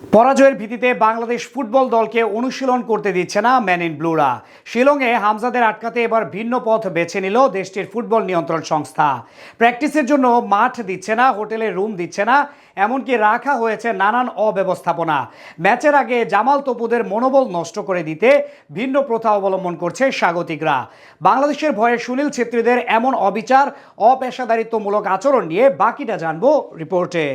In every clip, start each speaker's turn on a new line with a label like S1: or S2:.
S1: পরাজয়ের ভিত্তিতে বাংলাদেশ ফুটবল দলকে অনুশীলন করতে দিচ্ছে না ম্যান ইন ব্লুরা। শিলংয়ে হামজাদের আটকাতে এবার ভিন্ন পথ বেছে নিল দেশটির ফুটবল নিয়ন্ত্রণ সংস্থা। প্র্যাকটিসের জন্য মাঠ দিচ্ছে না, হোটেলে রুম দিচ্ছে না, এমনকি রাখা হয়েছে নানান অব্যবস্থাপনা। ম্যাচের আগে জামাল তপুদের মনোবল নষ্ট করে দিতে ভিন্ন প্রথা অবলম্বন করছে স্বাগতিকরা। বাংলাদেশের ভয়ে সুনীল ছেত্রীদের এমন অবিচার, অপেশাদারিত্বমূলক আচরণ নিয়ে বাকিটা জানবো রিপোর্টে।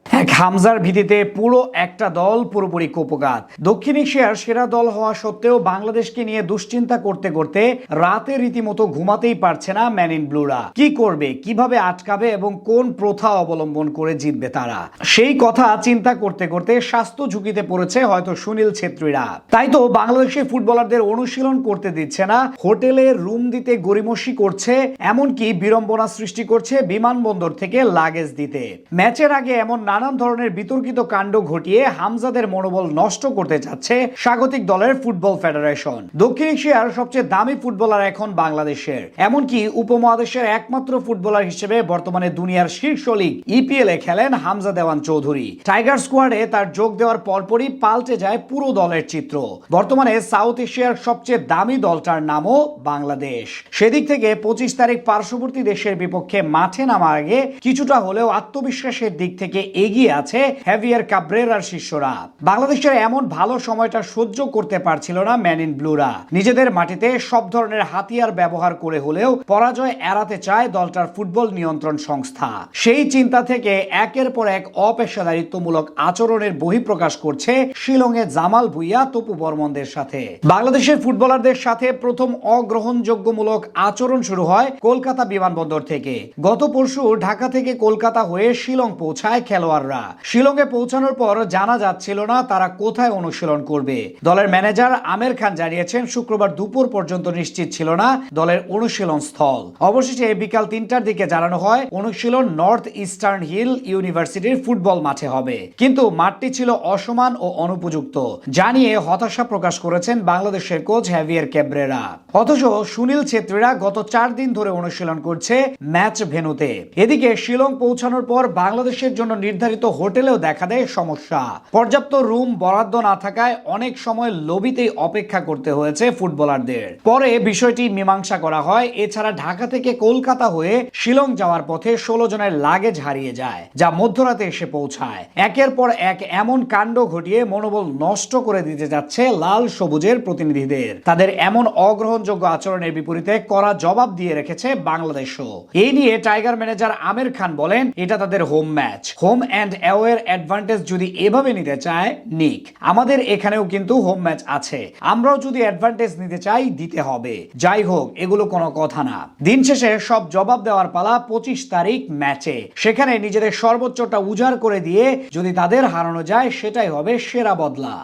S1: এক হামজার ভিত্তিতে পুরো একটা দল পুরোপুরি কুপঘাত। দক্ষিণ এশিয়ার সেরা দল হওয়া সত্ত্বেও বাংলাদেশকে নিয়ে দুশ্চিন্তা করতে করতে রাতে রীতিমতো ঘুমাতেই পারছে না ম্যান ইন ব্লুরা। কি করবে, কিভাবে আটকাবে এবং কোন প্রথা অবলম্বন করে জিতবে তারা, সেই কথা চিন্তা করতে করতে স্বাস্থ্য ঝুঁকিতে পড়েছে হয়তো সুনীল ছেত্রীরা। তাই তো বাংলাদেশের ফুটবলারদের অনুশীলন করতে দিচ্ছে না, হোটেলে রুম দিতে গড়িমসি করছে, এমনকি বিড়ম্বনা সৃষ্টি করছে বিমানবন্দর থেকে লাগেজ দিতে। ম্যাচের আগে এমন নানান ধরনের বিতর্কিত কাণ্ড ঘটিয়ে হামজাদের মনোবল নষ্ট করতে চাচ্ছে স্বাগতিক দলের ফুটবল ফেডারেশন। দক্ষিণ এশিয়ার সবচেয়ে দামি ফুটবলার এখন বাংলাদেশের, এমনকি উপমহাদেশের একমাত্র ফুটবলার হিসেবে বর্তমানে দুনিয়ার শীর্ষ লিগ ইপিএল এ খেলেন হামজা দেওয়ান চৌধুরী। টাইগার স্কোয়াডে তার যোগ দেওয়ার পরপরই পাল্টে যায় পুরো দলের চিত্র। বর্তমানে সাউথ এশিয়ার সবচেয়ে দামি দলটার নামও বাংলাদেশ। সেদিক থেকে 25 তারিখ পার্শ্ববর্তী দেশের বিপক্ষে মাঠে নামার আগে কিছুটা হলেও আত্মবিশ্বাসের দিক থেকে এগিয়ে আছে হেভিয়ার কাব্রেরার শিষ্যরা। বাংলাদেশের এমন ভালো সময়টা সহ্য করতে পারছিল না ম্যান ইন ব্লুরা। নিজেদের মাটিতে সব ধরনের হাতিয়ার ব্যবহার করে হলেও পরাজয় এড়াতে চায় দলটার ফুটবল নিয়ন্ত্রণ সংস্থা। সেই চিন্তা থেকে একের পর এক অপেশাদারিত্বমূলক আচরণের বহিঃপ্রকাশ করছে শিলংয়ে জামাল ভুঁইয়া, তপু বর্মনদের সাথে। বাংলাদেশের ফুটবলারদের সাথে প্রথম অগ্রহণযোগ্যমূলক আচরণ শুরু হয় কলকাতা বিমানবন্দর থেকে। গত পরশু ঢাকা থেকে কলকাতা হয়ে শিলং পৌঁছায় খেলোয়াড়রা। শিলংয়ে পৌঁছানোর পর জানা যাচ্ছিল না তারা কোথায় অনুশীলন করবে। দলের ম্যানেজার আমের খান জানিয়েছেন শুক্রবার দুপুর পর্যন্ত নিশ্চিত ছিল না দলের অনুশীলন স্থল। অবশেষে বিকাল 3টার দিকে জানানো হয় অনুশীলন নর্থ ইস্টার্ন হিল ইউনিভার্সিটির ফুটবল মাঠে হবে, কিন্তু মাঠটি ছিল অসমান ও অনুপযুক্ত জানিয়ে হতাশা প্রকাশ করেছেন বাংলাদেশের কোচ হেভিয়ার ক্যাব্রেরা। অথচ সুনীল ছেত্রীরা গত 4 দিন ধরে অনুশীলন করছে ম্যাচ ভেন্যুতে। এদিকে শিলং পৌঁছানোর পর বাংলাদেশের জন্য নির্ধারিত হোটেলেও দেখা দেয় সমস্যা। পর্যাপ্ত রুম বরাদ্দ না থাকায় অনেক সময় লবিতেই অপেক্ষা করতে হয়েছে ফুটবলারদের। পরে বিষয়টি মীমাংসা করা হয়। এছাড়া ঢাকা থেকে কলকাতা হয়ে শিলং যাওয়ার পথে 16 জনের লাগেজ হারিয়ে যায়, যা মধ্যরাতে এসে পৌঁছায়। একের পর এক এমন কাণ্ড ঘটিয়ে মনোবল নষ্ট করে দিতে যাচ্ছে লাল সবুজের প্রতিনিধিদের। তাদের এমন অগ্রহণযোগ্য আচরণের বিপরীতে কড়া জবাব দিয়ে রেখেছে বাংলাদেশও। এই নিয়ে টাইগার ম্যানেজার আমের খান বলেন, এটা তাদের হোম ম্যাচ, হোম অ্যান্ড অ্যাওয়ের অ্যাডভান্টেজ যদি এভাবে নিতে চায় নিক। আমাদের এখানেও কিন্তু হোম ম্যাচ আছে, আমরাও যদি অ্যাডভান্টেজ নিতে চাই দিতে হবে। যাই হোক, এগুলো কোনো কথা না। দিন শেষে সব জবাব দেওয়ার পালা 25 তারিখ ম্যাচে। সেখানে নিজেদের সর্বোচ্চটা উজাড় করে দিয়ে যদি তাদের হারানো যায় সেটাই হবে সেরা বদলা।